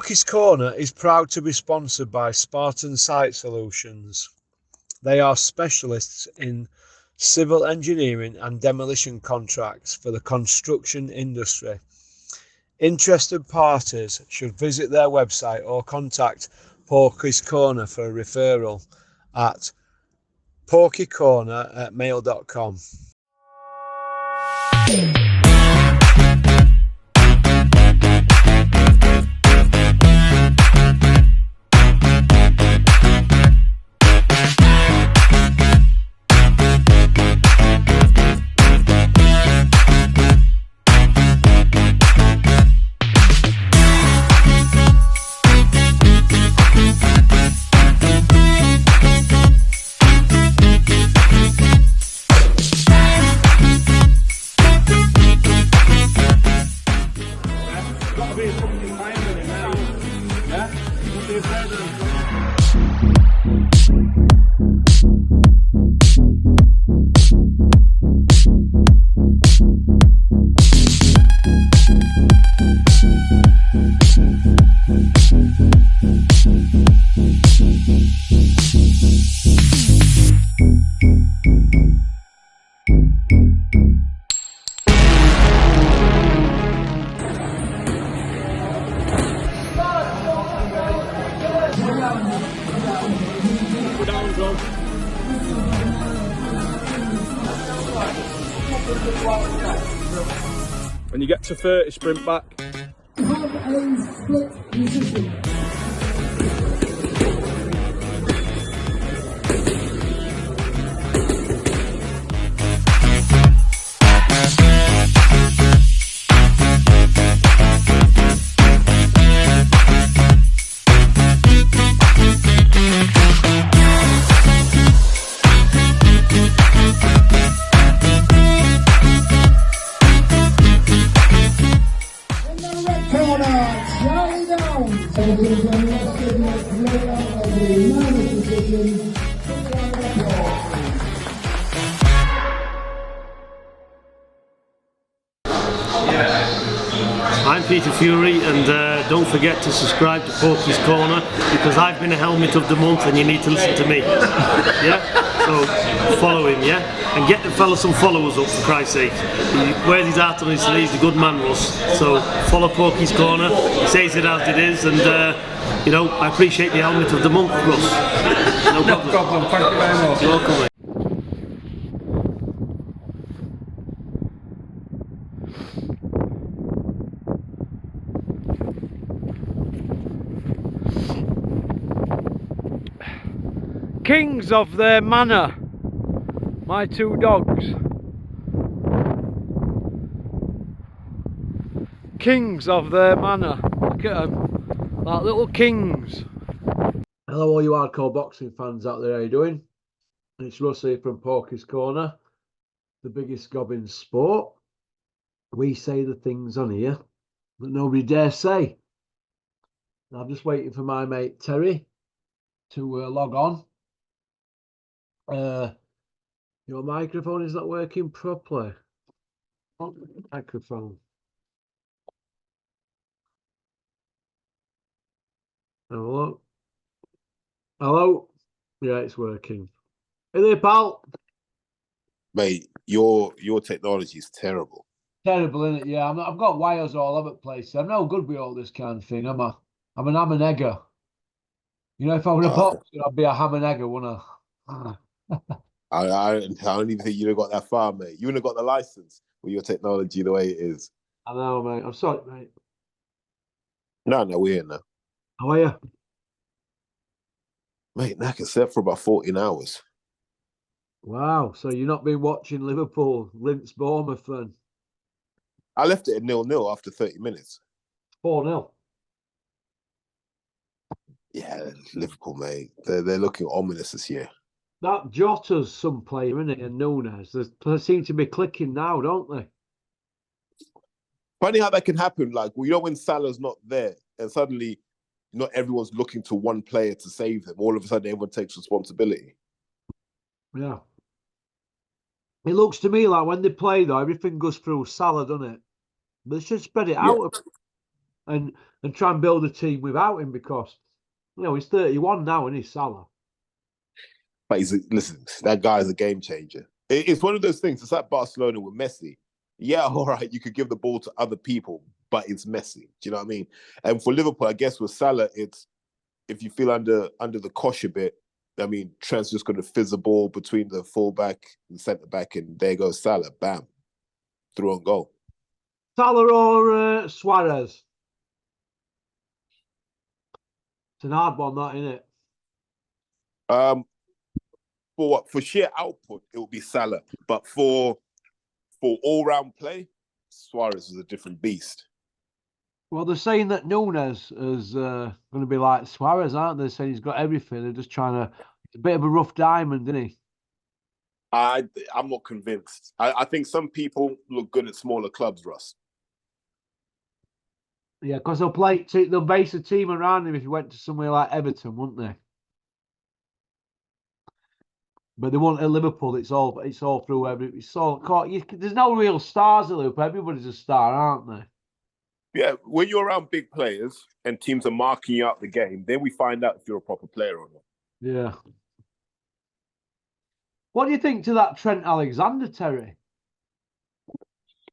Porky's Corner is proud to be sponsored by Spartan Site Solutions. They are specialists in civil engineering and demolition contracts for the construction industry. Interested parties should visit their website or contact Porky's Corner for a referral at porkycorner@mail.com. When you get to 30, sprint back. Have a split position. I'm Peter Fury, and don't forget to subscribe to Porky's Corner, because I've been a helmet of the month and you need to listen to me. Yeah? So follow him, yeah? And get the fella some followers up, for Christ's sake. He wears his heart on his sleeve, he's a good man, Russ. So follow Porky's Corner, he says it as it is, and you know, I appreciate the helmet of the month, Russ. No problem. No problem, thank you very much. You're welcome, mate. Kings of their manor, my two dogs. Kings of their manor. Look at them, like little kings. Hello all you hardcore boxing fans out there, how you doing? It's Russ here from Porky's Corner, the biggest gob in sport. We say the things on here that nobody dare say. I'm just waiting for my mate Terry to log on. Your microphone is not working properly. Microphone. Hello. Hello. Yeah, it's working. Hey there, pal. Mate, your technology is terrible. Terrible, isn't it? Yeah, I've got wires all over the place. I'm no good with all this kind of thing. I'm an ham and egger. You know, if I were a boxer, I'd be a ham and egger, wouldn't I? I don't even think you'd have got that far, mate. You wouldn't have got the license with your technology the way it is. I know, mate. I'm sorry, mate. No, we're here now. How are you? Mate, Knack has slept for about 14 hours. Wow. So you've not been watching Liverpool rinse Bournemouth then? I left it at 0-0 after 30 minutes. 4-0. Yeah, Liverpool, mate. They're looking ominous this year. That Jota's some player, isn't it? And Nunes. They seem to be clicking now, don't they? Funny how that can happen. Like, well, you know, when Salah's not there and suddenly not everyone's looking to one player to save them. All of a sudden, everyone takes responsibility. Yeah. It looks to me like when they play, though, everything goes through Salah, doesn't it? But they should spread it out. and try and build a team without him because he's 31 now and he's Salah. But listen, that guy's a game changer. It's one of those things. It's like Barcelona with Messi. Yeah, all right, you could give the ball to other people, but it's Messi. Do you know what I mean? And for Liverpool, I guess with Salah, it's if you feel under the cosh a bit. I mean, Trent's just going to fizz the ball between the fullback and centre back, and there goes Salah. Bam, through on goal. Salah or Suarez? It's an hard one, that, isn't it? For what? For sheer output, it will be Salah. But for all-round play, Suarez is a different beast. Well, they're saying that Nunes is going to be like Suarez, aren't they? Saying he's got everything. They're just trying to. It's a bit of a rough diamond, isn't he? I'm not convinced. I think some people look good at smaller clubs, Russ. Yeah, because they'll base a team around him if he went to somewhere like Everton, wouldn't they? But they want at Liverpool. It's all through there's no real stars at Liverpool. Everybody's a star, aren't they? Yeah, when you're around big players and teams are marking you out the game, then we find out if you're a proper player or not. Yeah. What do you think to that Trent Alexander, Terry? I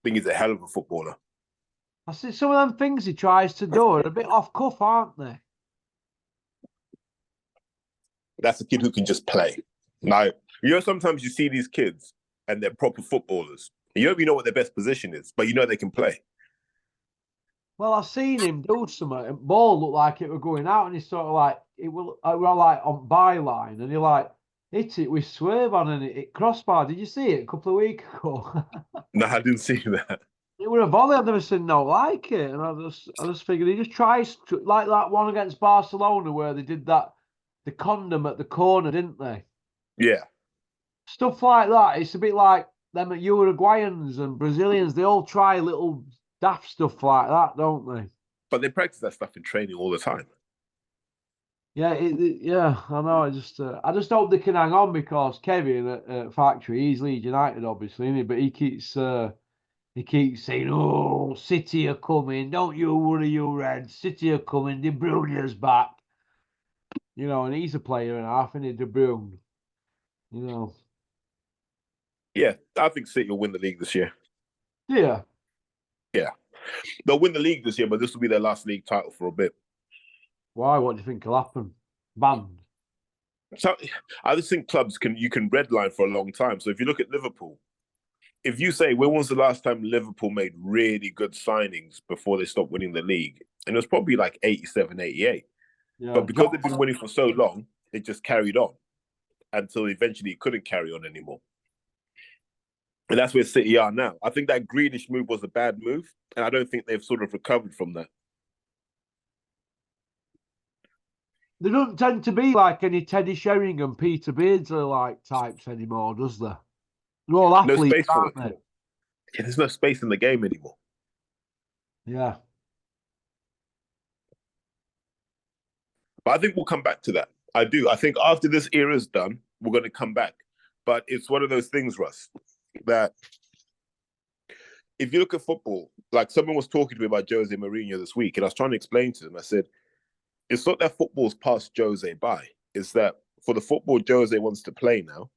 think he's a hell of a footballer. I see some of them things he tries to do are a bit off cuff, aren't they? That's a kid who can just play. Now, sometimes you see these kids and they're proper footballers. You don't even know what their best position is, but you know they can play. Well, I've seen him do something. The ball looked like it were going out, and he's sort of like we're like on byline, and he like hit it with swerve on, and it crossbar. Did you see it a couple of weeks ago? No, I didn't see that. It was a volley. I've never seen no like it, and I just figured he just tries to, like that one against Barcelona where they did that the condom at the corner, didn't they? Yeah. Stuff like that. It's a bit like them Uruguayans and Brazilians. They all try little daft stuff like that, don't they? But they practice that stuff in training all the time. Yeah, yeah, I know. I just hope they can hang on because Kevin at Factory, he's Leeds United, obviously, isn't he? But he keeps saying, "Oh, City are coming! Don't you worry, you Reds. City are coming. De Bruyne's back." And he's a player and a half, isn't he, De Bruyne? Yeah, I think City will win the league this year. Yeah. Yeah. They'll win the league this year, but this will be their last league title for a bit. Why? What do you think will happen? Banned? So I just think clubs you can redline for a long time. So if you look at Liverpool, if you say, when was the last time Liverpool made really good signings before they stopped winning the league? And it was probably like 87, 88. Yeah. But because they've been winning for so long, it just carried on until eventually it couldn't carry on anymore. And that's where City are now. I think that Greenish move was a bad move, and I don't think they've sort of recovered from that. They don't tend to be like any Teddy Sheringham, Peter Beardsley like types anymore, does there? They're all athletes, no space aren't for they? Yeah, there's no space in the game anymore. Yeah. But I think we'll come back to that. I do. I think after this era is done, we're going to come back. But it's one of those things, Russ, that if you look at football, like someone was talking to me about Jose Mourinho this week, and I was trying to explain to them, I said, it's not that football's passed Jose by. It's that for the football Jose wants to play now,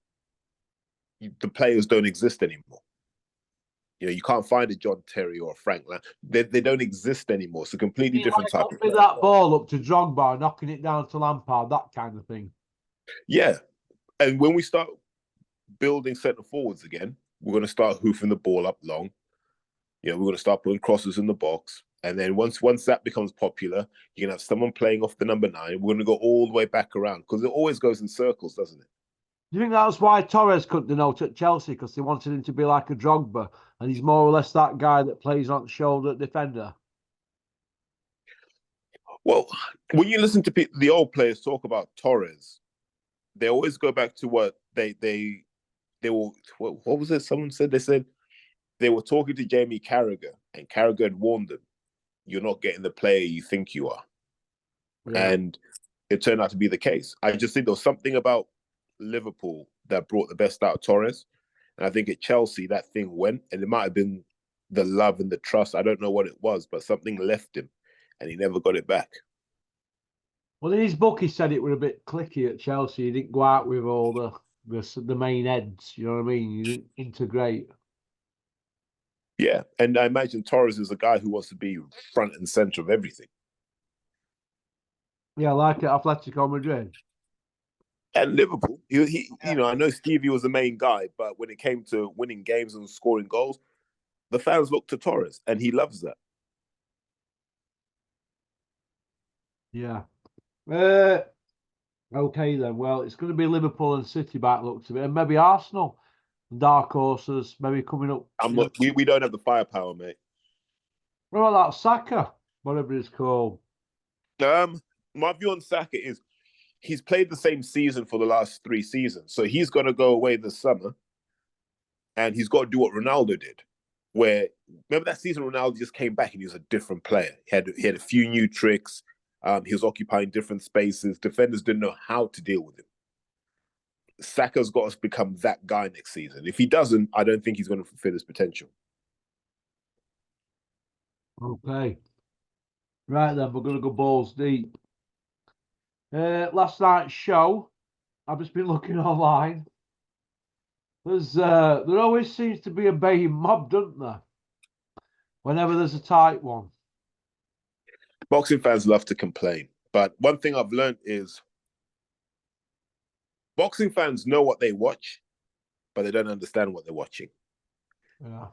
the players don't exist anymore. You can't find a John Terry or a Frank Lamb. They don't exist anymore. It's a completely different type of play. That ball up to Drogba, knocking it down to Lampard, that kind of thing. Yeah. And when we start building centre forwards again, we're going to start hoofing the ball up long. We're going to start putting crosses in the box. And then once that becomes popular, you're going to have someone playing off the number 9. We're going to go all the way back around because it always goes in circles, doesn't it? Do you think that was why Torres couldn't denote at Chelsea? Because they wanted him to be like a Drogba, and he's more or less that guy that plays on the shoulder defender. Well, when you listen to the old players talk about Torres, they always go back to what they were. What was it? Someone said they were talking to Jamie Carragher, and Carragher had warned them, "You're not getting the player you think you are," and it turned out to be the case. I just think there was something about Liverpool that brought the best out of Torres, and I think at Chelsea that thing went, and it might have been the love and the trust. I don't know what it was, but something left him, and he never got it back. Well, in his book, he said it were a bit clicky at Chelsea. He didn't go out with all the main heads. You know what I mean? He didn't integrate. Yeah, and I imagine Torres is a guy who wants to be front and center of everything. Yeah, like at Atletico Madrid. And Liverpool, he you know, I know Stevie was the main guy, but when it came to winning games and scoring goals, the fans look to Torres, and he loves that. Yeah. Okay then. Well, it's going to be Liverpool and City back looks of it, and maybe Arsenal, dark horses, maybe coming up. We don't have the firepower, mate. What about that Saka, whatever it's called? My view on Saka is he's played the same season for the last 3 seasons, so he's going to go away this summer, and he's got to do what Ronaldo did. Where remember that season, Ronaldo just came back and he was a different player. He had a few new tricks. He was occupying different spaces. Defenders didn't know how to deal with him. Saka's got to become that guy next season. If he doesn't, I don't think he's going to fulfill his potential. Okay. Right then, we're going to go balls deep. Last night's show, I've just been looking online. There always seems to be a baying mob, doesn't there? Whenever there's a tight one. Boxing fans love to complain, but one thing I've learned is boxing fans know what they watch, but they don't understand what they're watching. Yeah.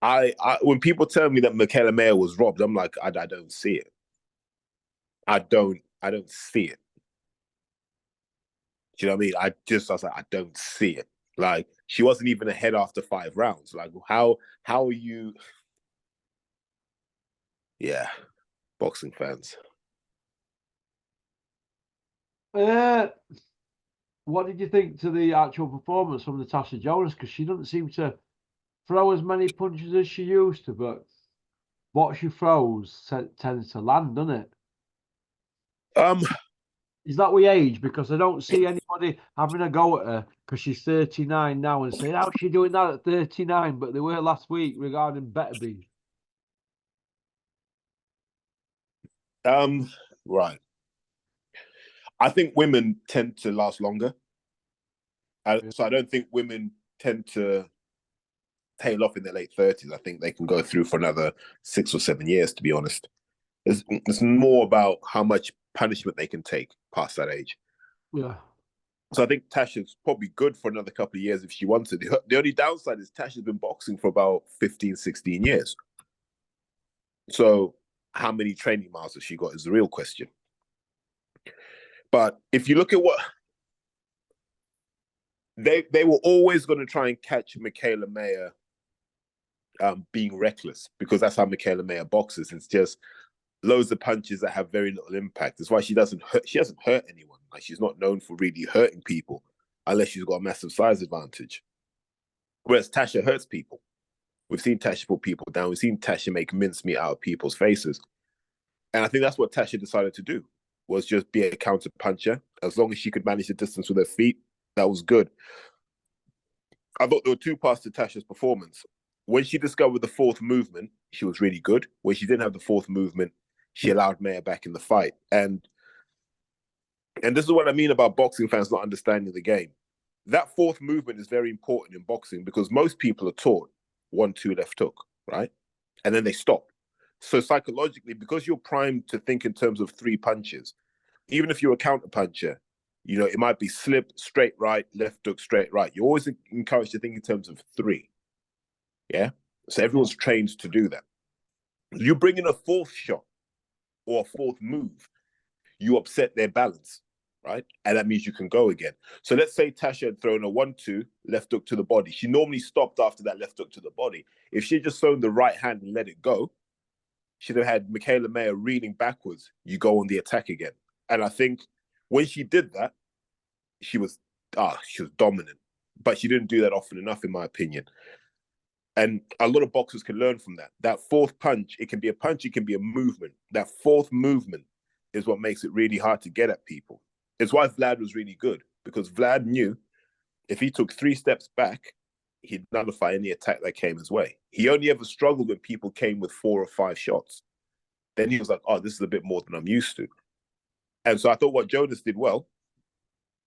I when people tell me that Michaela Mayer was robbed, I'm like, I don't see it. I don't see it. Do you know what I mean? I was like, I don't see it. Like, she wasn't even ahead after 5 rounds. Like, how are you? Yeah, boxing fans. What did you think to the actual performance from Natasha Jonas? Because she doesn't seem to throw as many punches as she used to, but what she throws tends to land, doesn't it? Is that we age? Because I don't see anybody having a go at her because she's 39 now and saying, how's she doing that at 39? But they were last week regarding Betterby. Right. I think women tend to last longer. So I don't think women tend to tail off in their late 30s. I think they can go through for another 6 or 7 years, to be honest. It's more about how much punishment they can take past that age. Yeah. So I think Tasha's probably good for another couple of years if she wants it. The only downside is Tasha's been boxing for about 15, 16 years. So how many training miles has she got is the real question. But if you look at what they were always going to try and catch Michaela Mayer being reckless, because that's how Michaela Mayer boxes. It's just loads of punches that have very little impact. That's why she doesn't hurt anyone. Like, she's not known for really hurting people unless she's got a massive size advantage. Whereas Tasha hurts people. We've seen Tasha put people down. We've seen Tasha make mincemeat out of people's faces. And I think that's what Tasha decided to do, was just be a counter puncher. As long as she could manage the distance with her feet, that was good. I thought there were 2 parts to Tasha's performance. When she discovered the 4th movement, she was really good. When she didn't have the 4th movement, she allowed Mayer back in the fight. And this is what I mean about boxing fans not understanding the game. That 4th movement is very important in boxing because most people are taught 1-2 left hook, right? And then they stop. So psychologically, because you're primed to think in terms of 3 punches, even if you're a counter puncher, you know, it might be slip, straight right, left hook, straight right. You're always encouraged to think in terms of 3. Yeah? So everyone's trained to do that. You bring in a 4th shot or a 4th move, you upset their balance, right? And that means you can go again. So let's say Tasha had thrown a 1-2 left hook to the body. She normally stopped after that left hook to the body. If she had just thrown the right hand and let it go, she'd have had Michaela Mayer reeling backwards. You go on the attack again. And I think when she did that, she was dominant. But she didn't do that often enough, in my opinion. And a lot of boxers can learn from that. That 4th punch, it can be a punch, it can be a movement. That 4th movement is what makes it really hard to get at people. It's why Vlad was really good, because Vlad knew if he took 3 steps back, he'd nullify any attack that came his way. He only ever struggled when people came with 4 or 5 shots. then he was like, oh, this is a bit more than I'm used to. And so I thought what Jonas did well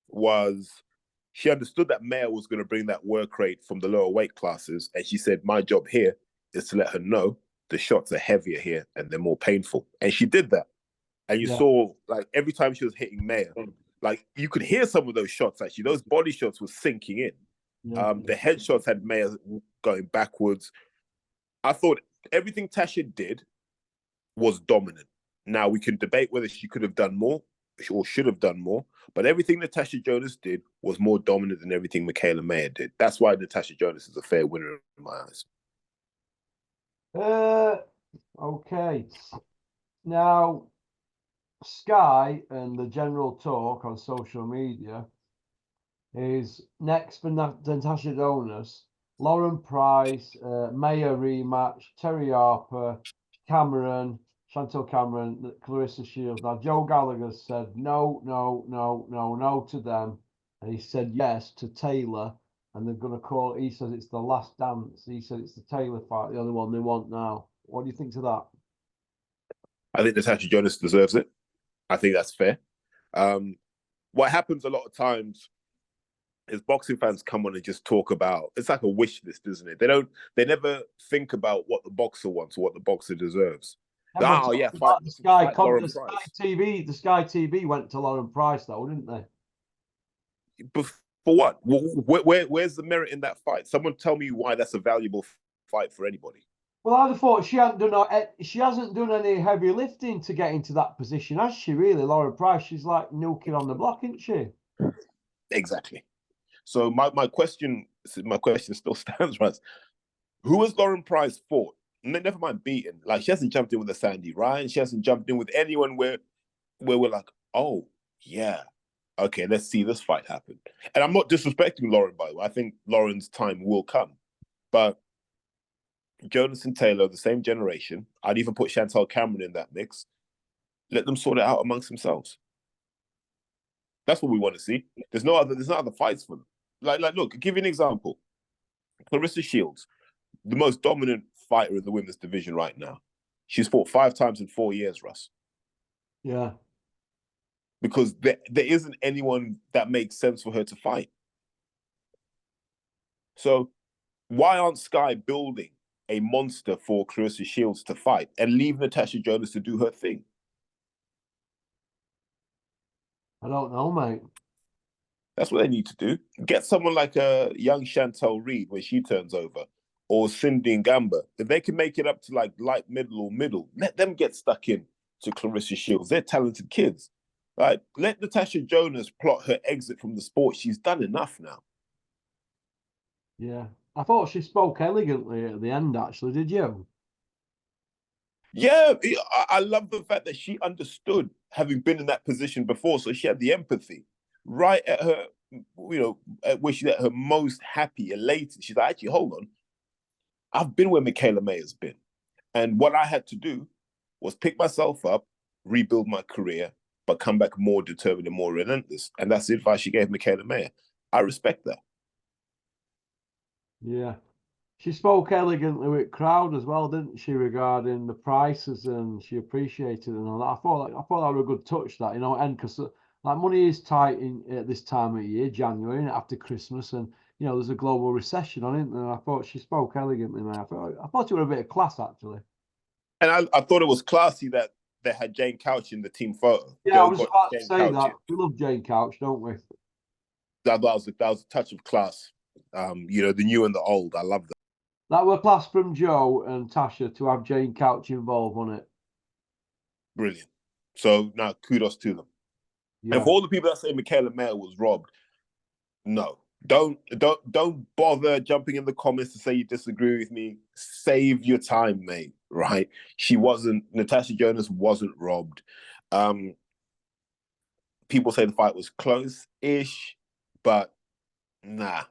was she understood that Maya was going to bring that work rate from the lower weight classes. And she said, my job here is to let her know the shots are heavier here and they're more painful. And she did that. And you saw, like, every time she was hitting Maya, like, you could hear some of those shots, actually. Those body shots were sinking in. The headshots had Maya going backwards. I thought everything Tasha did was dominant. Now, we can debate whether she could have done more or should have done more, but everything Natasha Jonas did was more dominant than everything Michaela Mayer did. That's why Natasha Jonas is a fair winner in my eyes. Okay. Now, Sky and the general talk on social media is next for Natasha Jonas, Lauren Price, Maya rematch, Terry Harper, Cameron, Chantel Cameron, Clarissa Shields. Now, Joe Gallagher said no to them. And he said yes to Taylor. And they're going to call it, he says it's the last dance. He said it's the Taylor fight, the only one they want now. What do you think to that? I think Natasha Jonas deserves it. I think that's fair. What happens a lot of times is boxing fans come on and just talk about, it's like a wish list, isn't it? They never think about what the boxer wants or what the boxer deserves. Oh yeah, fight, the Sky TV. The Sky TV went to Lauren Price though, didn't they? But for what? Where's the merit in that fight? Someone tell me why that's a valuable fight for anybody. Well, I'd thought she hasn't done any heavy lifting to get into that position, has she? Really, Lauren Price, she's like nuking on the block, isn't she? Exactly. So my question still stands, right? Who has Lauren Price fought? Never mind beaten. Like, she hasn't jumped in with a Sandy Ryan. She hasn't jumped in with anyone where we're like, oh yeah, okay, let's see this fight happen. And I'm not disrespecting Lauren, by the way. I think Lauren's time will come, but Jonas and Taylor are the same generation. I'd even put Chantel Cameron in that mix. Let them sort it out amongst themselves. That's what we want to see. There's no other fights for them. Like look, give you an example. Clarissa Shields, the most dominant fighter in the women's division right now. She's fought 5 times in 4 years, Russ. Yeah. Because there isn't anyone that makes sense for her to fight. So why aren't Sky building a monster for Clarissa Shields to fight and leave Natasha Jonas to do her thing? I don't know, mate. That's what they need to do. Get someone like a young Chantel Reed when she turns over, or Cindy Ngamba. If they can make it up to like light middle or middle, let them get stuck in to Clarissa Shields. They're talented kids. Like, let Natasha Jonas plot her exit from the sport. She's done enough now. Yeah. I thought she spoke elegantly at the end, actually. Did you? Yeah, I love the fact that she understood having been in that position before. So she had the empathy right at her, where she's at her most happy, elated. She's like, actually, hold on. I've been where Michaela Mayer's been. And what I had to do was pick myself up, rebuild my career, but come back more determined and more relentless. And that's the advice she gave Michaela Mayer. I respect that. Yeah. She spoke elegantly with crowd as well, didn't she, regarding the prices, and she appreciated it and all that. I thought that was a good touch, that, and because like money is tight at this time of year, January, and after Christmas, and there's a global recession on it. And I thought she spoke elegantly, man. I thought it was a bit of class, actually. And I thought it was classy that they had Jane Couch in the team photo. Yeah, I was about to say that. We love Jane Couch, don't we? That was a touch of class. The new and the old. I love that. That were class from Joe and Tasha to have Jane Couch involved on it. Brilliant. So now kudos to them. Yeah. And for all the people that say Michaela Mayer was robbed, no. Don't bother jumping in the comments to say you disagree with me. Save your time, mate. Right? Natasha Jonas wasn't robbed. People say the fight was close-ish, but nah.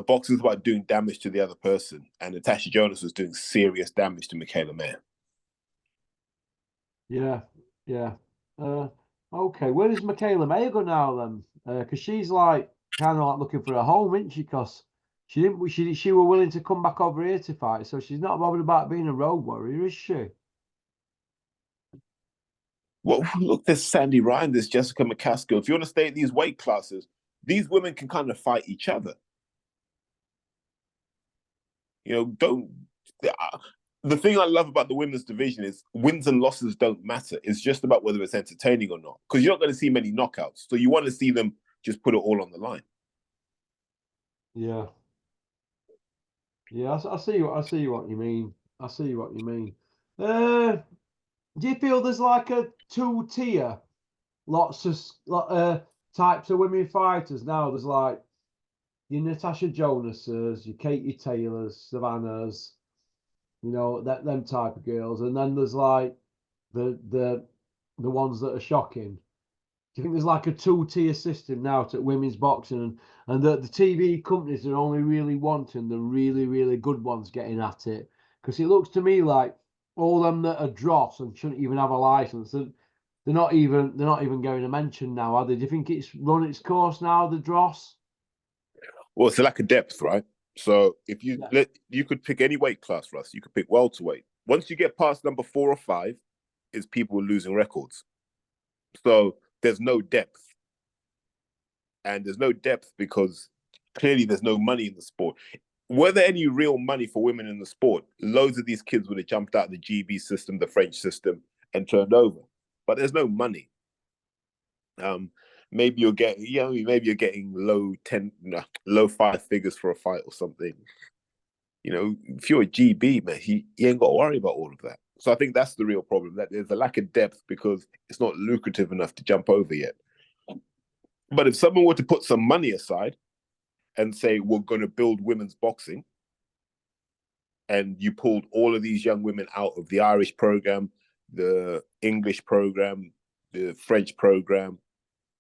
Boxing is about doing damage to the other person, and Natasha Jonas was doing serious damage to Michaela Mayer. Yeah. Okay, where does Michaela Mayer go now then? Because she's like kind of like looking for a home, isn't she? Because she were willing to come back over here to fight, so she's not bothered about being a road warrior, is she? Well, look, there's Sandy Ryan, there's Jessica McCaskill. If you want to stay at these weight classes, these women can kind of fight each other. You know, don't. The thing I love about the women's division is wins and losses don't matter. It's just about whether it's entertaining or not. Because you're not going to see many knockouts, so you want to see them just put it all on the line. Yeah. Yeah, I see what you mean. I see what you mean. Do you feel there's like a two-tier, lots of types of women fighters now? There's like your Natasha Jonases, your Katie Taylors, Savannahs, you know, them type of girls, and then there's like the ones that are shocking. Do you think there's like a two-tier system now to women's boxing, and that the TV companies are only really wanting the really, really good ones getting at it? Because it looks to me like all them that are dross and shouldn't even have a license, they're not even going to mention now, are they? Do you think it's run its course now, the dross? Well, it's a lack of depth, right? So if you you could pick any weight class, Russ. You could pick welterweight. Once you get past number 4 or 5, is people losing records. So there's no depth. And there's no depth because clearly there's no money in the sport. Were there any real money for women in the sport, loads of these kids would have jumped out of the GB system, the French system, and turned over. But there's no money. Maybe you're getting low 5 figures for a fight or something. You know, if you're a GB, man, you ain't got to worry about all of that. So I think that's the real problem, that there's a lack of depth because it's not lucrative enough to jump over yet. But if someone were to put some money aside and say, we're going to build women's boxing, and you pulled all of these young women out of the Irish program, the English program, the French program,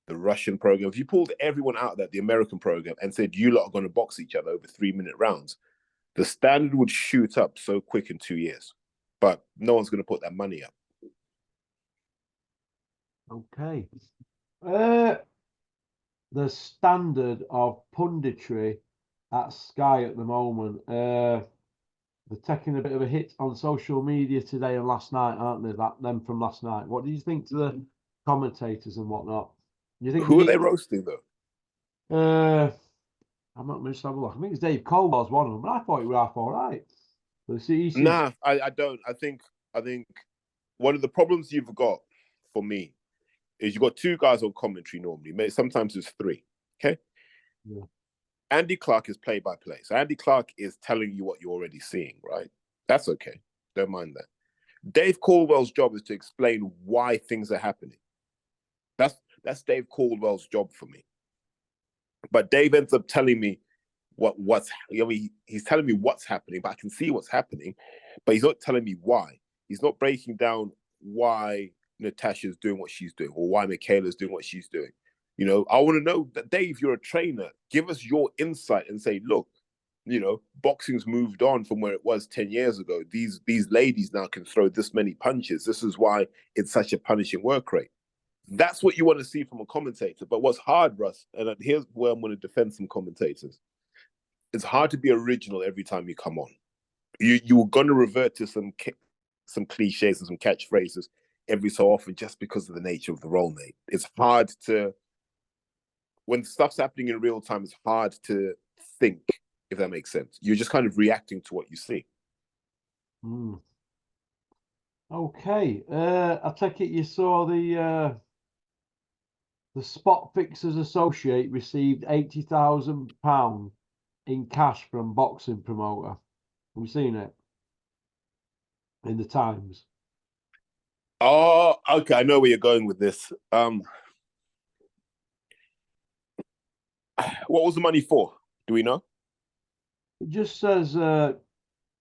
the Russian program, if you pulled everyone out of that, the American program, and said, you lot are going to box each other over 3-minute rounds, the standard would shoot up so quick in 2 years. But no one's going to put that money up. Okay. The standard of punditry at Sky at the moment, they're taking a bit of a hit on social media today and last night, aren't they? Them from last night. What do you think to the commentators and whatnot? Do you think Who are they roasting though? I'm not going to have a look. I think it's Dave Colwell's one of them, but I thought he was half all right. Nah, I don't. I think one of the problems you've got for me is you've got 2 guys on commentary normally. Sometimes it's 3. Okay. Yeah. Andy Clark is play-by-play. So Andy Clark is telling you what you're already seeing, right? That's okay. Don't mind that. Dave Caldwell's job is to explain why things are happening. That's Dave Caldwell's job for me. But Dave ends up telling me he's telling me what's happening, but I can see what's happening, but he's not telling me why. He's not breaking down why Natasha's doing what she's doing or why Michaela's doing what she's doing. You know, I want to know that, Dave, you're a trainer. Give us your insight and say, look, you know, boxing's moved on from where it was 10 years ago. These ladies now can throw this many punches. This is why it's such a punishing work rate. That's what you want to see from a commentator. But what's hard, Russ, and here's where I'm going to defend some commentators. It's hard to be original every time you come on. You're going to revert to some cliches and some catchphrases every so often just because of the nature of the role, mate. It's hard to, when stuff's happening in real time, it's hard to think, if that makes sense. You're just kind of reacting to what you see. Okay. I take it you saw the Spot Fixers Associate received £80,000 in cash from boxing promoter. Have you seen it in the Times? Oh, okay. I know where you're going with this. What was the money for? Do we know? It just says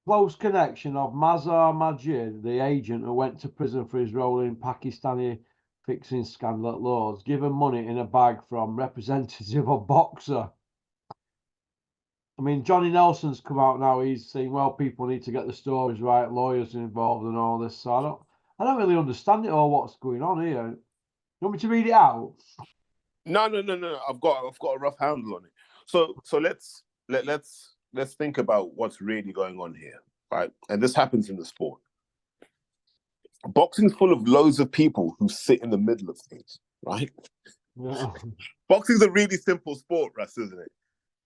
close connection of Mazhar Majid, the agent who went to prison for his role in Pakistani fixing scandal at Lord's, given money in a bag from representative of boxer. I mean, Johnny Nelson's come out now. He's saying, well, people need to get the stories right, lawyers involved and all this. So I don't really understand it all, what's going on here. You want me to read it out? No. I've got a rough handle on it. So let's think about what's really going on here, right? And this happens in the sport. Boxing's full of loads of people who sit in the middle of things, right? Yeah. Boxing's a really simple sport, Russ, isn't it?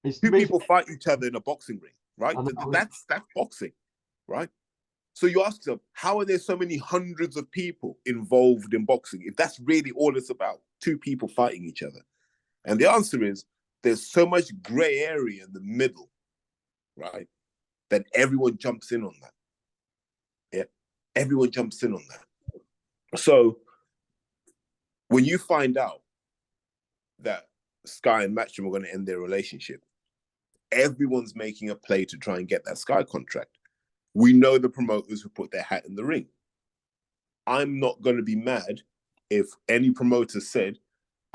It's Two people fight each other in a boxing ring, right? I know. That's boxing, right? So you ask them, how are there so many hundreds of people involved in boxing if that's really all it's about? Two people fighting each other. And the answer is there's so much gray area in the middle, right? That everyone jumps in on that. Yeah, everyone jumps in on that. So when you find out that Sky and Matchroom are going to end their relationship, everyone's making a play to try and get that Sky contract. We know the promoters who put their hat in the ring. I'm not going to be mad if any promoter said,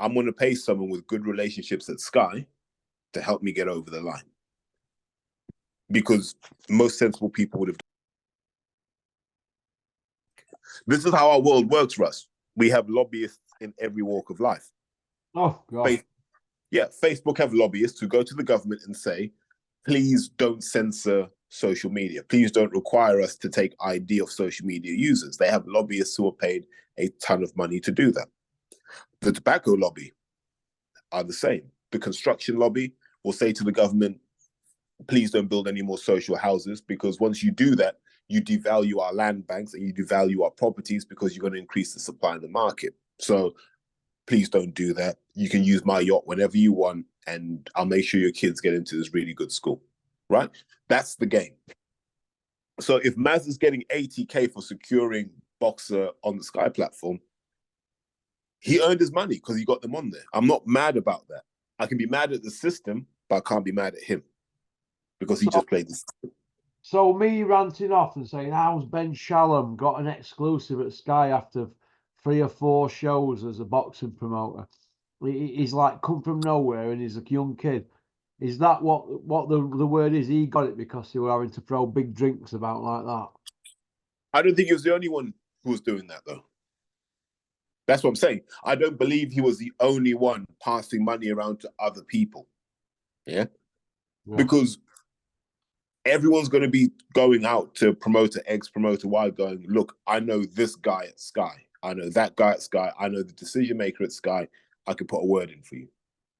I'm going to pay someone with good relationships at Sky to help me get over the line. Because most sensible people would have. This is how our world works, Russ. We have lobbyists in every walk of life. Oh, God. Facebook have lobbyists who go to the government and say, please don't censor social media. Please don't require us to take ID of social media users. They have lobbyists who are paid a ton of money to do that. The tobacco lobby are the same. The construction lobby will say to the government, please don't build any more social houses, because once you do that, you devalue our land banks and you devalue our properties because you're going to increase the supply in the market. So please don't do that. You can use my yacht whenever you want, and I'll make sure your kids get into this really good school, right? That's the game. So if Maz is getting 80K for securing Boxer on the Sky platform, he earned his money because he got them on there. I'm not mad about that. I can be mad at the system, but I can't be mad at him because he just played the system. So me ranting off and saying, how's Ben Shalom got an exclusive at Sky after 3 or 4 shows as a boxing promoter? He's like come from nowhere and he's a young kid. Is that what the word is? He got it because they were having to throw big drinks about like that. I don't think he was the only one who was doing that, though. That's what I'm saying. I don't believe he was the only one passing money around to other people. Yeah. Because everyone's going to be going out to promoter X, promoter Y, going, look, I know this guy at Sky. I know that guy at Sky. I know the decision maker at Sky. I could put a word in for you.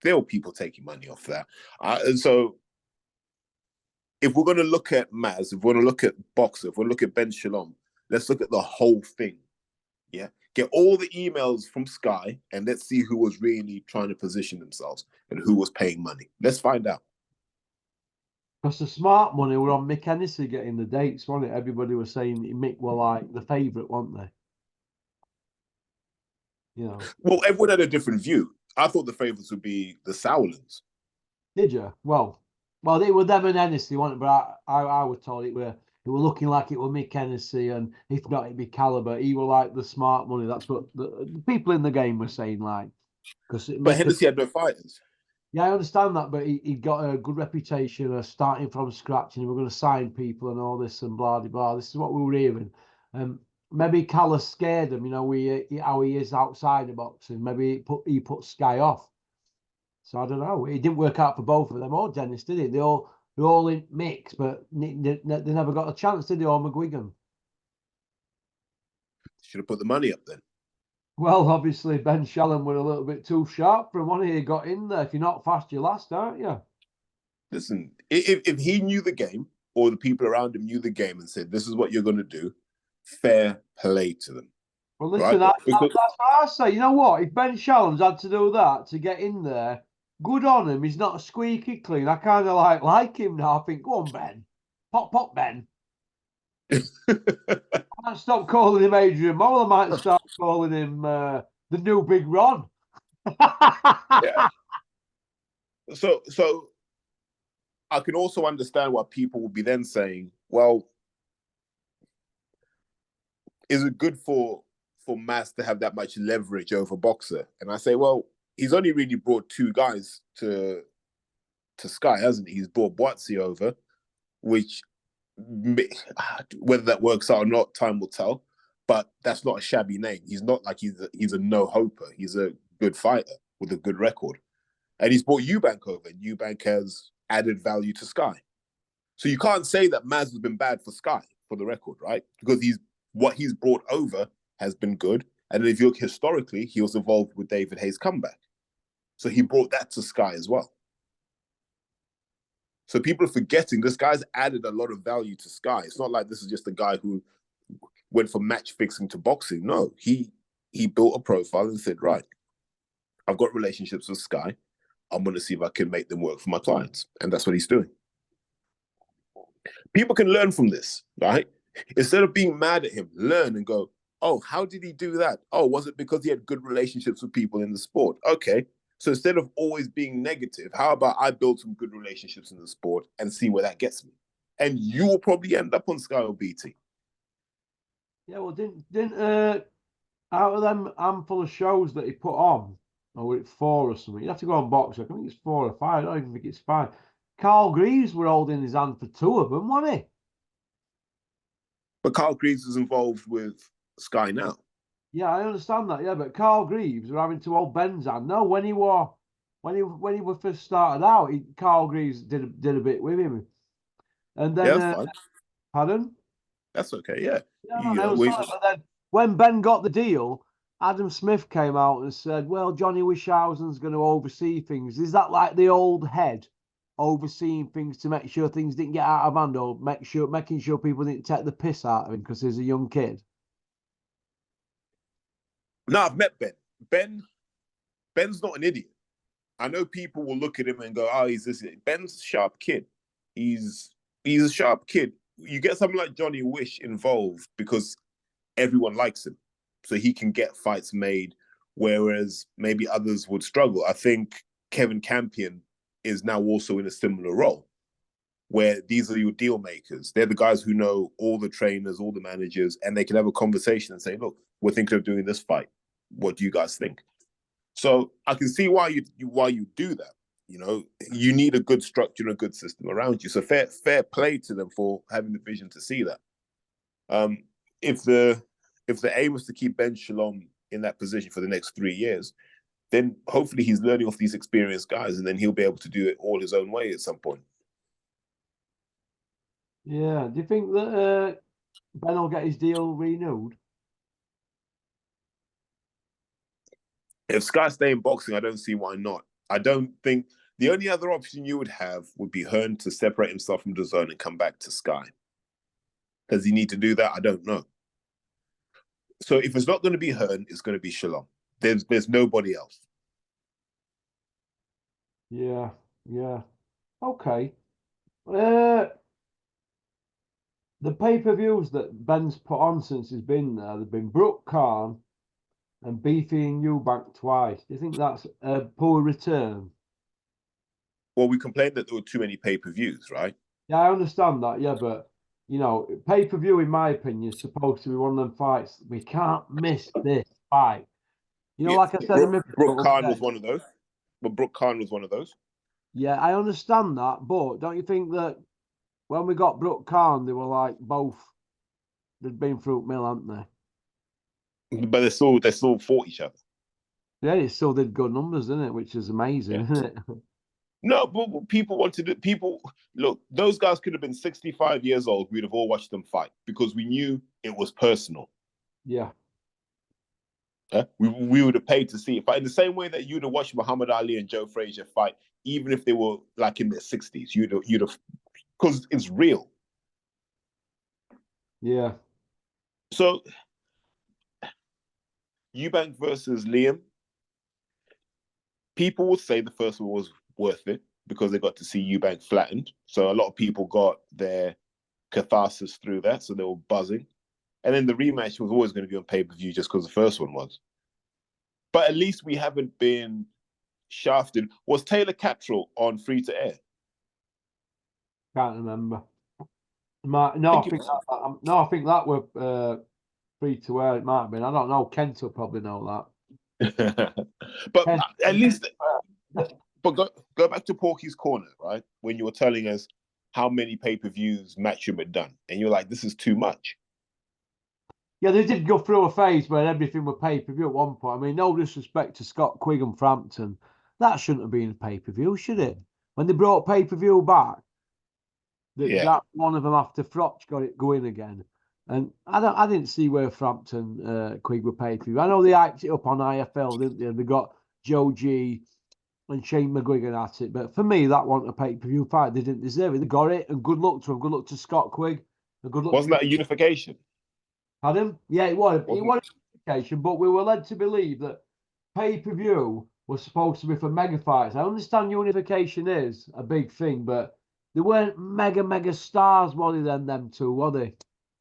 There were people taking money off that. And so if we're going to look at Maz, if we're going to look at Boxer, if we're going to look at Ben Shalom, let's look at the whole thing. Yeah. Get all the emails from Sky and let's see who was really trying to position themselves and who was paying money. Let's find out. Because the smart money were on Mick Hennessy getting the dates, wasn't it? Everybody was saying Mick were like the favourite, weren't they? You know. Well, everyone had a different view. I thought the favourites would be the Sowlands. Did you? Well, they were them and Hennessy, weren't it? But I was told it were looking like it were Mick Hennessy, and if not, it'd be Caliber. He were like the smart money. That's what the people in the game were saying, like. But Hennessy had no fighters. Yeah, I understand that, but he got a good reputation of starting from scratch, and he were going to sign people and all this and blah, blah, blah. This is what we were hearing. Maybe Callis scared him, you know, how he is outside of boxing. Maybe he put Sky off. So I don't know. It didn't work out for both of them or Dennis, did it? They're all in mix, but they never got a chance, did they, or McGuigan? Should have put the money up then. Well, obviously, Ben Shalom were a little bit too sharp from when he got in there. If you're not fast, you're last, aren't you? Listen, if he knew the game or the people around him knew the game and said, this is what you're going to do, fair play to them. Well, listen, right? that's what I say. You know what? If Ben Shalom's had to do that to get in there, good on him. He's not squeaky clean. I kind of like him now. I think, go on, Ben. Pop, Ben. I might stop calling him Adrian Mole. I might start calling him the new Big Ron. Yeah. So I can also understand why people would be then saying, well, is it good for Mas to have that much leverage over Boxer? And I say, well, he's only really brought 2 guys to Sky, hasn't he? He's brought Boatsi over, which whether that works out or not, time will tell. But that's not a shabby name. He's not like he's a no-hoper. He's a good fighter with a good record. And he's brought Eubank over, and Eubank has added value to Sky. So you can't say that Maz has been bad for Sky, for the record, right? Because what he's brought over has been good. And then if you look historically, he was involved with David Hayes' comeback. So he brought that to Sky as well. So people are forgetting this guy's added a lot of value to Sky. It's not like this is just a guy who went from match fixing to boxing. No, he built a profile and said, right, I've got relationships with Sky. I'm going to see if I can make them work for my clients. And that's what he's doing. People can learn from this, right? Instead of being mad at him, learn and go, oh, how did he do that? Oh, was it because he had good relationships with people in the sport? Okay. So instead of always being negative, how about I build some good relationships in the sport and see where that gets me? And you will probably end up on Sky or BT. Yeah, well, didn't out of them handful of shows that he put on, or were it 4 or something? You have to go on Box. I think it's 4 or 5. I don't even think it's 5. Carl Greaves were holding his hand for 2 of them, wasn't he? But Carl Greaves is involved with Sky now. Yeah, I understand that. Yeah, but Carl Greaves were having to hold Ben's hand. No, when he was first started out, Carl Greaves did a bit with him, and then Yeah, that's fine. pardon? That's okay. Yeah. Yeah, but then when Ben got the deal, Adam Smith came out and said, "Well, Johnny Wisthausen's going to oversee things." Is that like the old head overseeing things to make sure things didn't get out of hand, or making sure people didn't take the piss out of him because he's a young kid? No, I've met Ben. Ben's not an idiot. I know people will look at him and go, "Oh, he's this." Ben's a sharp kid. He's a sharp kid. You get someone like Johnny Wish involved because everyone likes him, so he can get fights made, whereas maybe others would struggle. I think Kevin Campion is now also in a similar role, where these are your deal makers. They're the guys who know all the trainers, all the managers, and they can have a conversation and say, look, we're thinking of doing this fight. What do you guys think? So I can see why you do that. You know, you need a good structure and a good system around you. So fair play to them for having the vision to see that. If the aim is to keep Ben Shalom in that position for the next 3 years, then hopefully he's learning off these experienced guys, and then he'll be able to do it all his own way at some point. Yeah. Do you think that Ben will get his deal renewed? If Sky stay in boxing, I don't see why not. I don't think the only other option you would have would be Hearn to separate himself from the zone and come back to Sky. Does he need to do that? I don't know. So if it's not going to be Hearn, it's going to be Shalom. There's nobody else. Yeah. Okay. The pay-per-views that Ben's put on since he's been there, they've been Brooke Khan and Beefy and Eubank twice. Do you think that's a poor return? Well, we complained that there were too many pay-per-views, right? Yeah, I understand that. Yeah, but you know, pay-per-view, in my opinion, is supposed to be one of them fights. We can't miss this fight. You know, like I said, Brooke Khan was one of those. But Brooke Khan was one of those. Yeah, I understand that, but don't you think that when we got Brooke Khan, they were like both, they'd been through mill, hadn't they? But they still fought each other. Yeah, it still did good numbers, didn't it? Which is amazing, isn't it? No, but look, those guys could have been 65 years old. We'd have all watched them fight because we knew it was personal. Yeah. We would have paid to see it fight in the same way that you'd have watched Muhammad Ali and Joe Frazier fight, even if they were like in their 60s. You'd have, because it's real. Yeah. So Eubank versus Liam. People would say the first one was worth it because they got to see Eubank flattened. So a lot of people got their catharsis through that, so they were buzzing. And then the rematch was always going to be on pay-per-view just because the first one was. But at least we haven't been shafted. Was Taylor Cattrall on free to air? Can't remember. I think that were free to air. It might have been. I don't know. Kent will probably know that. But Kent, at least. But go back to Porky's Corner, right? When you were telling us how many pay-per-views Matchroom had done, and you're like, "This is too much." Yeah, they did go through a phase where everything was pay-per-view at one point. I mean, no disrespect to Scott Quigg and Frampton, that shouldn't have been pay-per-view, should it? When they brought pay-per-view back, that one of them after Frotch got it going again. And I didn't see where Frampton Quig were paid for. I know they hyped it up on IFL, didn't they? And they got Joe G and Shane McGuigan at it. But for me, that wasn't a pay-per-view fight. They didn't deserve it. They got it, and good luck to them. Good luck to Scott Quigg. And good luck Wasn't to that a unification? Adam. Yeah, it was. It Wasn't was a unification, but we were led to believe that pay-per-view was supposed to be for mega fights. I understand unification is a big thing, but they weren't mega stars, were they, then, them two, were they?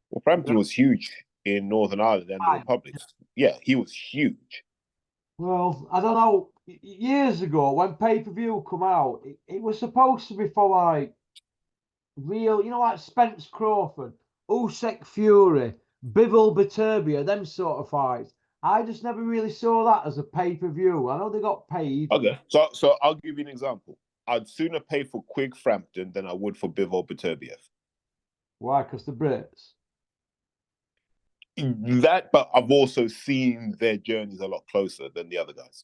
Well, Frampton was huge in Northern Ireland and the Republic. Yeah, he was huge. Well, I don't know. Years ago, when pay-per-view come out, it was supposed to be for like real, like Spence Crawford, Usyk Fury, Bivol Beterbiev, them sort of fights. I just never really saw that as a pay-per-view. I know they got paid. Okay, so I'll give you an example. I'd sooner pay for Quig Frampton than I would for Bivol Beterbiev. Why? Because the Brits. That, but I've also seen their journeys a lot closer than the other guys.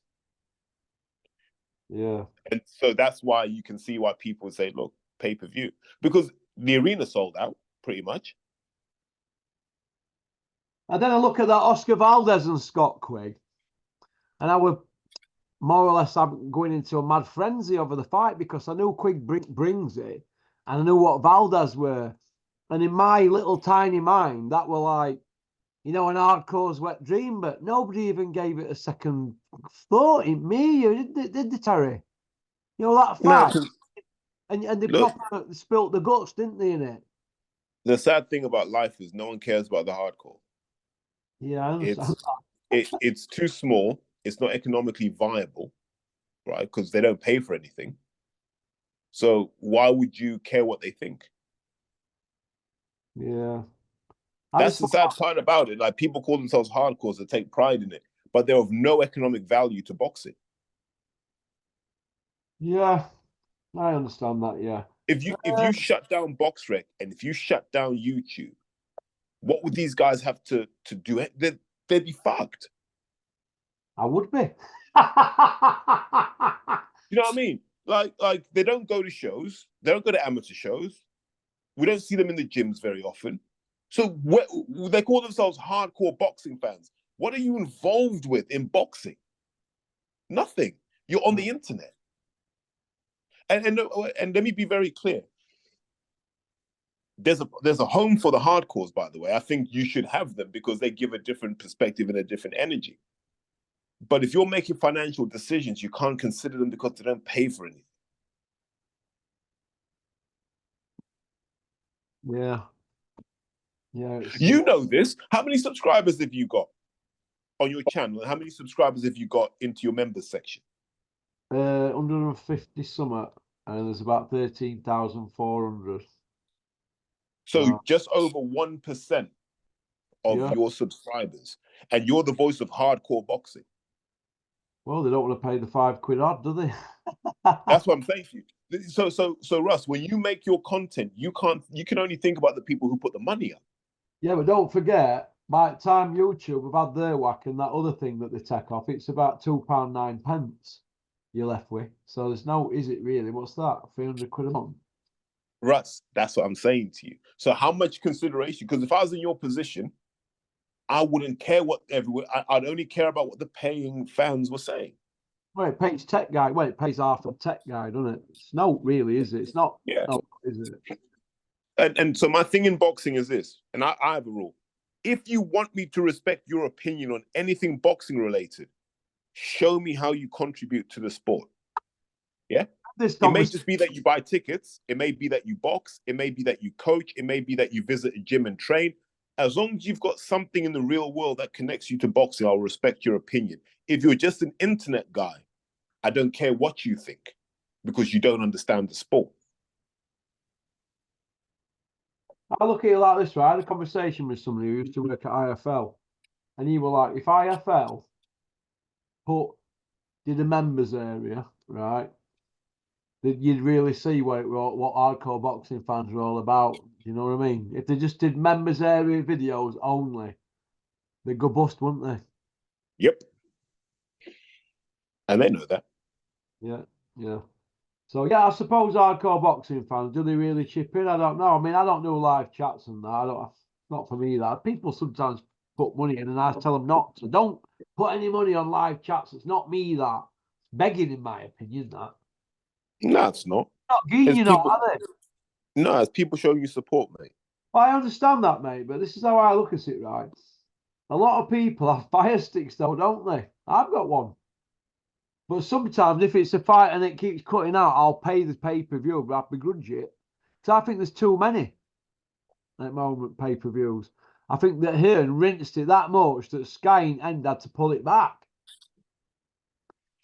Yeah. And so that's why you can see why people say, look, pay-per-view. Because the arena sold out, pretty much. And then I look at that Oscar Valdez and Scott Quigg, and I was more or less going into a mad frenzy over the fight because I knew Quigg brings it, and I knew what Valdez were. And in my little tiny mind, that were like, an hardcore's wet dream, but nobody even gave it a second thought. In me, did they, Terry? That fight. No, and they look, proper spilt the guts, didn't they, in it? the sad thing about life is no one cares about the hardcore. Yeah, I understand. It's too small. It's not economically viable, right? Because they don't pay for anything. So why would you care what they think? Yeah. That's the sad part about it. Like, people call themselves hardcores that take pride in it, but they're of no economic value to boxing. Yeah, I understand that. Yeah. If you shut down BoxRec and if you shut down YouTube, what would these guys have to do? They'd be fucked. I would be. You know what I mean? Like they don't go to shows. They don't go to amateur shows. We don't see them in the gyms very often. So they call themselves hardcore boxing fans. What are you involved with in boxing? Nothing. You're on the internet. And let me be very clear. There's a home for the hardcores, by the way. I think you should have them because they give a different perspective and a different energy. But if you're making financial decisions, you can't consider them because they don't pay for anything. Yeah. Yeah. You know this. How many subscribers have you got on your channel? And how many subscribers have you got into your members section? 150 something, and there's about 13,400. So just over 1% of your subscribers, and you're the voice of hardcore boxing. Well, they don't want to pay the £5 odd, do they? That's what I'm saying to you. So Russ, when you make your content, you can only think about the people who put the money up. Yeah, but don't forget, by the time YouTube have had their whack and that other thing that they take off, it's about £2.09 you're left with. So there's no, is it really? What's that? £300 a month? Russ, that's what I'm saying to you. So how much consideration? Because if I was in your position, I wouldn't care what everyone. I'd only care about what the paying fans were saying. Well, it pays Tech Guide. Well, it pays half of Tech Guide, doesn't it? It's no, really, is it? It's not. Yeah. No, is it? And so my thing in boxing is this, and I have a rule. If you want me to respect your opinion on anything boxing related, show me how you contribute to the sport. Yeah? It may just be that you buy tickets. It may be that you box. It may be that you coach. It may be that you visit a gym and train. As long as you've got something in the real world that connects you to boxing, I'll respect your opinion. If you're just an internet guy, I don't care what you think because you don't understand the sport. I look at it like this, right? I had a conversation with somebody who used to work at IFL, and he was like, if IFL did a members area, right, that you'd really see what hardcore boxing fans were all about. You know what I mean? If they just did members area videos only, they'd go bust, wouldn't they? Yep. And they know that. Yeah, yeah. So, yeah, I suppose hardcore boxing fans, do they really chip in? I don't know. I mean, I don't do live chats and that. Not for me, that. People sometimes put money in and I tell them not to. Don't put any money on live chats. It's not me, that. It's begging, in my opinion, that. No, it's not. Not getting, It's you know, people, are they? no, it's people showing you support, mate. Well, I understand that, mate, but this is how I look at it, right? A lot of people have fire sticks, though, don't they? I've got one. But sometimes, if it's a fight and it keeps cutting out, I'll pay the pay-per-view, but I begrudge it. So I think there's too many at the moment pay-per-views. I think that Hearn rinsed it that much that Sky and End had to pull it back.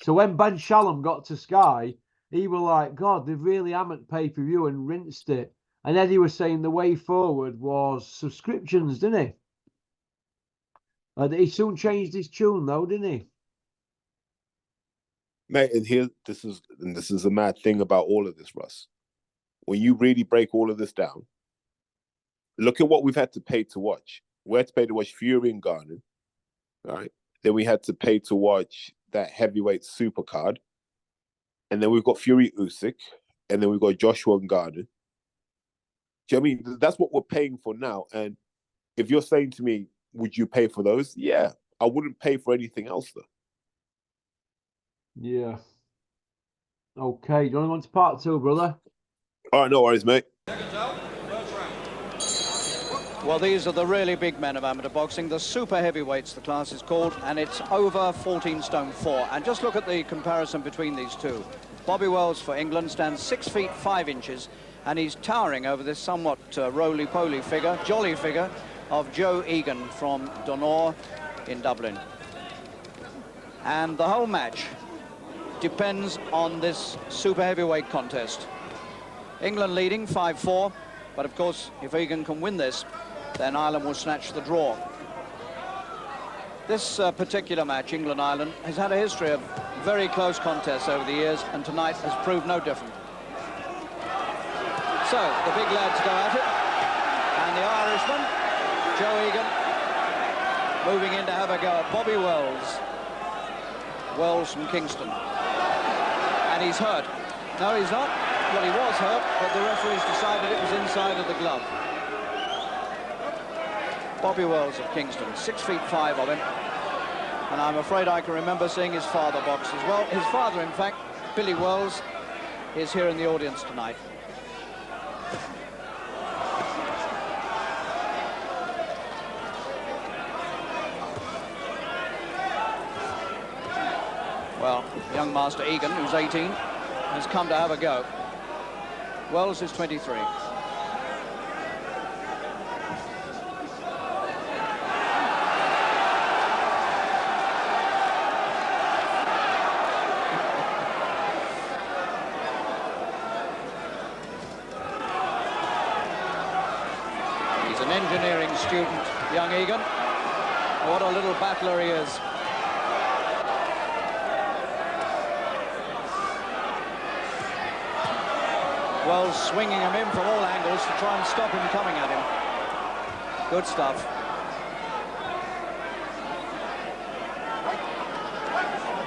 So when Ben Shalom got to Sky, he was like, God, they've really hammered pay-per-view and rinsed it. And Eddie was saying the way forward was subscriptions, didn't he? He soon changed his tune, though, didn't he? Mate, and here this is a mad thing about all of this, Russ. When you really break all of this down, look at what we've had to pay to watch. We had to pay to watch Fury and Garden, right? Then we had to pay to watch that heavyweight super card. And then we've got Fury Usyk, and then we've got Joshua and Garden. Do you know what I mean? That's what we're paying for now. And if you're saying to me, would you pay for those? Yeah. I wouldn't pay for anything else, though. Yeah. Okay. Do you want to go on to part 2, brother? All right, no worries, mate. Well, these are the really big men of amateur boxing, the super heavyweights, the class is called, and it's over 14 stone 4. And just look at the comparison between these two. Bobby Wells for England stands 6 feet 5 inches, and he's towering over this somewhat roly-poly figure, jolly figure, of Joe Egan from Donore in Dublin. And the whole match depends on this super heavyweight contest. England leading 5-4, but of course, if Egan can win this, then Ireland will snatch the draw. This particular match, England-Ireland, has had a history of very close contests over the years, and tonight has proved no different. So, the big lads go at it, and the Irishman, Joe Egan, moving in to have a go at Bobby Wells. Wells from Kingston. And he's hurt. No, he's not. Well, he was hurt, but the referees decided it was inside of the glove. Bobby Wells of Kingston, 6 feet 5 of him. And I'm afraid I can remember seeing his father box as well. His father, in fact, Billy Wells, is here in the audience tonight. Well, young Master Egan, who's 18, has come to have a go. Wells is 23. He's an engineering student, young Egan. What a little battler he is. Wells swinging him in from all angles to try and stop him coming at him. Good stuff.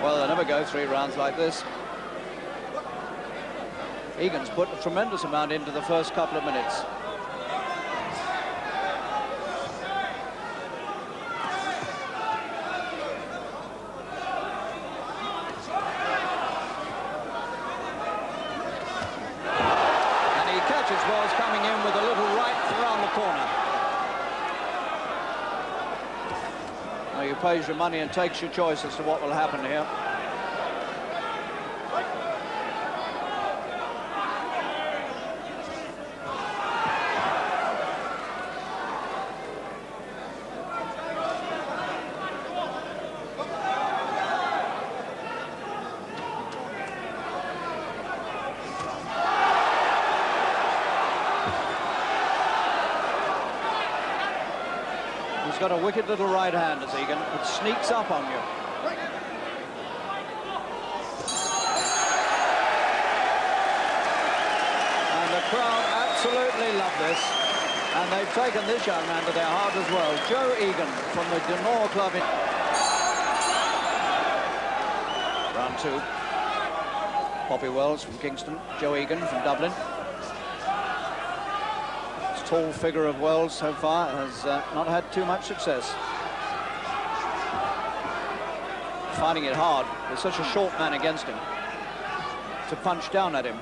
Well, they never go 3 rounds like this. Egan's put a tremendous amount into the first couple of minutes. Wells coming in with a little right around the corner. Now you pays your money and takes your choice as to what will happen here. He's got a wicked little right hand, as Egan. It sneaks up on you. And the crowd absolutely love this. And they've taken this young man to their heart as well. Joe Egan from the Donore Club in round 2. Bobby Wells from Kingston, Joe Egan from Dublin. tall figure of Wells so far has not had too much success. Finding it hard with such a short man against him to punch down at him.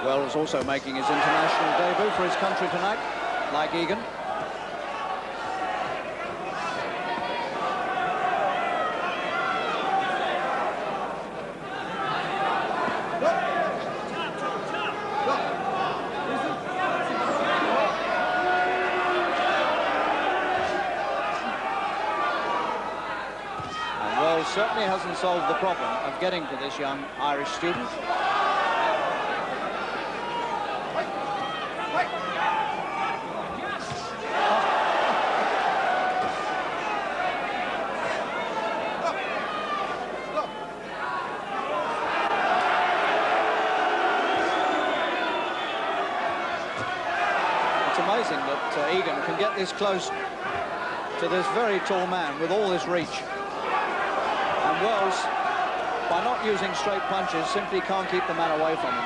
Wells also making his international debut for his country tonight, like Egan. And Wells certainly hasn't solved the problem of getting to this young Irish student. It's amazing that Egan can get this close to this very tall man with all this reach. And Wells, by not using straight punches, simply can't keep the man away from him.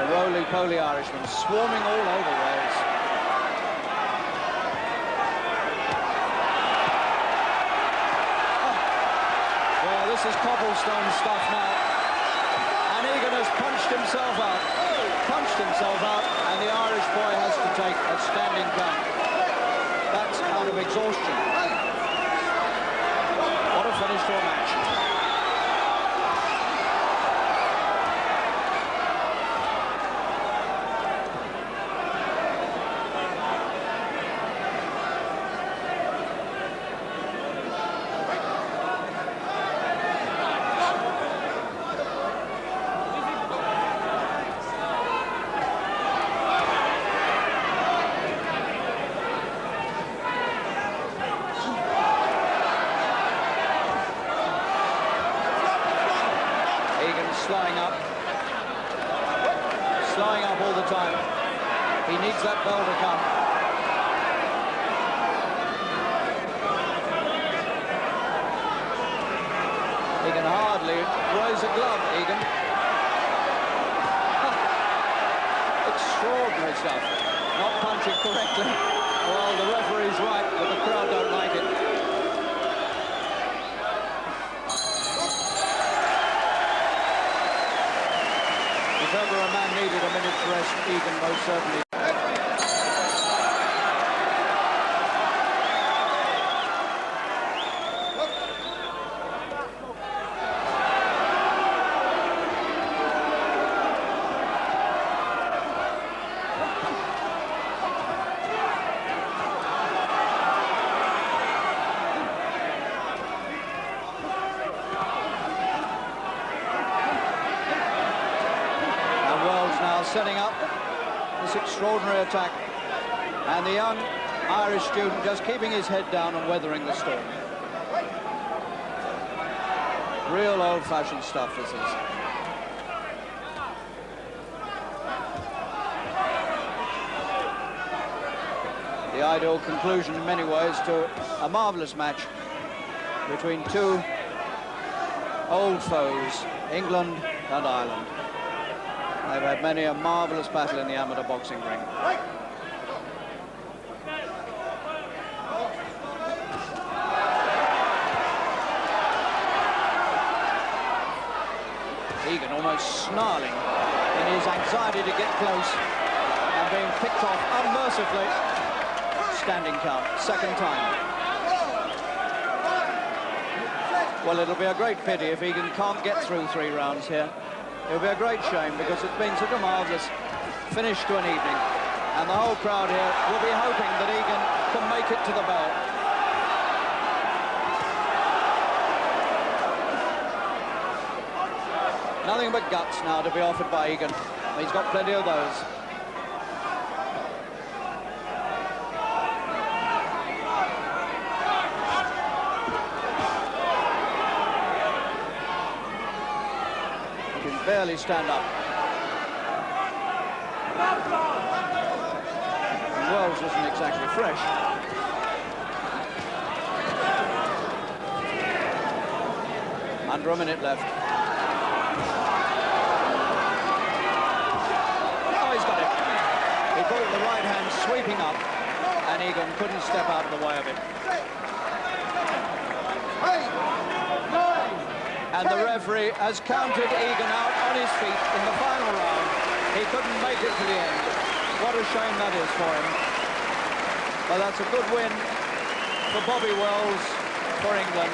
The roly-poly Irishman swarming all over Wells. Well, this is cobblestone stuff now. And Egan has punched himself out, and the Irish boy has to take a standing count. That's out of exhaustion. What a finish to a match. Slowing up all the time. He needs that bell to come. He can hardly raise a glove, Egan. Extraordinary stuff. Not punching correctly. Well, the referee's right, but the crowd don't like it. If ever a man needed a minute's rest, Egan most certainly. Setting up this extraordinary attack, and the young Irish student just keeping his head down and weathering the storm. Real old-fashioned stuff this is. The ideal conclusion in many ways to a marvellous match between two old foes, England and Ireland. They've had many a marvellous battle in the amateur boxing ring. Egan almost snarling in his anxiety to get close and being picked off unmercifully. Standing count, second time. Well, it'll be a great pity if Egan can't get through 3 rounds here. It'll be a great shame because it's been such a marvellous finish to an evening. And the whole crowd here will be hoping that Egan can make it to the bell. Nothing but guts now to be offered by Egan. He's got plenty of those. barely stand up. And Wells isn't exactly fresh. Under a minute left. Oh, he's got it. He brought the right hand sweeping up, and Egan couldn't step out of the way of it. And the referee has counted Egan out on his feet in the final round. He couldn't make it to the end. What a shame that is for him. But that's a good win for Bobby Wells for England.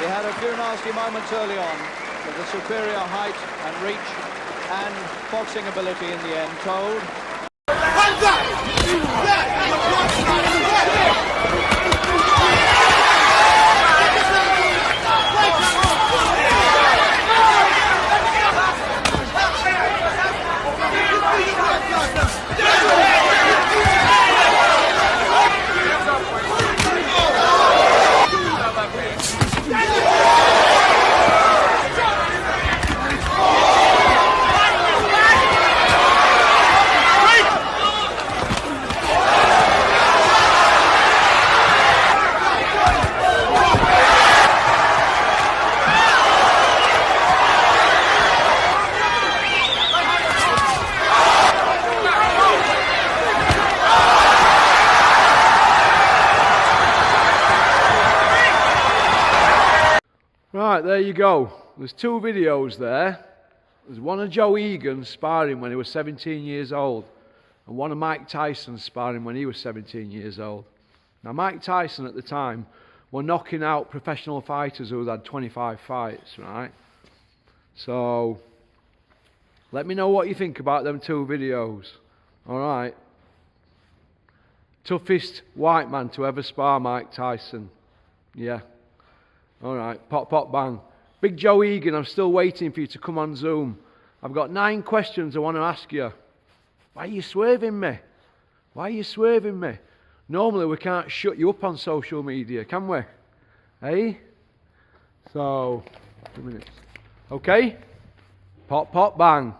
He had a few nasty moments early on, but the superior height and reach and boxing ability in the end told. Right, there you go. There's two videos there. There's one of Joe Egan sparring when he was 17 years old, and one of Mike Tyson sparring when he was 17 years old. Now, Mike Tyson at the time were knocking out professional fighters who had 25 fights, right? So, let me know what you think about them two videos. Alright. Toughest white man to ever spar Mike Tyson. Yeah. Alright, pop, pop, bang. Big Joe Egan, I'm still waiting for you to come on Zoom. I've got 9 questions I want to ask you. Why are you swerving me? Why are you swerving me? Normally we can't shut you up on social media, can we? Hey? So, 2 minutes. Okay? Pop, pop, bang.